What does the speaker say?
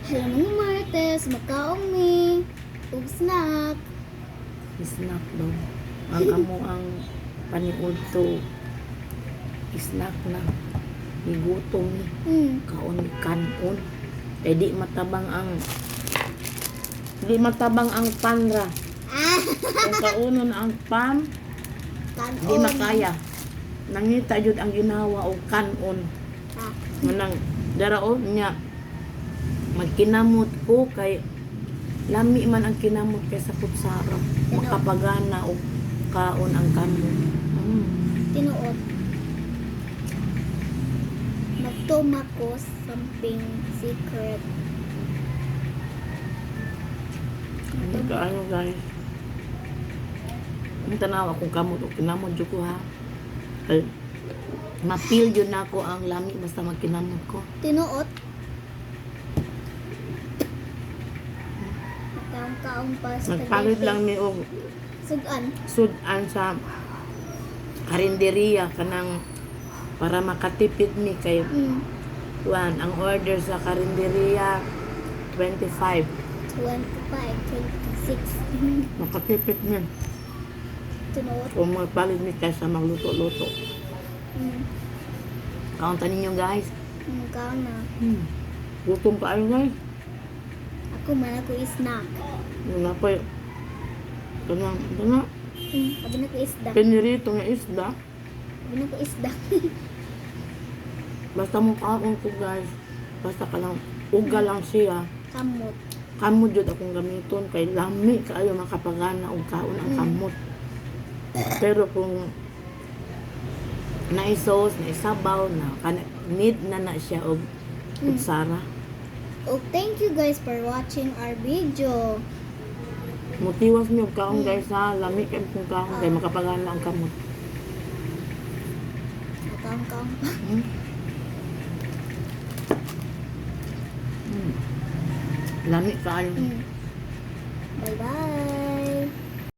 Hello mga Martes, makaong mi. Ug snack. Snack daw. Ang amo ang paniud to. Snack na. Igutom ni. Kaon ni kanon. Kaya di matabang ang panra. Kung kaunon ang pan, di makaya. Nangita jud ang ginawa og kanon. Manang daraon niya magkinamot ko kay lami man ang kinamot kay sa kutsara. Makapagana og kaon ang kanon. Tinuod. Magtumako something secret. Ano ka ano guys? Ang tanawa kung kamot o kinamot jud ko ha. Kay mapil jud nako ang lami basta magkinamot ko. Tinuod. Kaong pa sa Nagpalit lang mi og sugan. sudan sa karinderiya kanang para makatipid mi kay Juan, ang order sa karinderiya 25. 25, 26. Makatipid mi. Tinuod. Kung magpalit mi kaysa magluto-luto. Kaunta ninyo guys. Kaong na. Gutom pa ayo guys. Ako man ako snack. Wala pa yun. Kanang, Abi na ko isda. pinirito nga isda. Abi na ko isda. Basta mo kaon ko guys. Basta ka lang, uga lang siya. Kamot. Kamot jud akong gamiton. Kay lami kaayo makapagana og kaon ang kamot. Pero kung naisos, naisabaw na, need na siya og kutsara. Oh, thank you guys for watching our video. Mutiwas mi og kaon guys ha. Lami kay kung kaon kay makapagana ang kamot. Kaong. Lami kaayo. Bye-bye.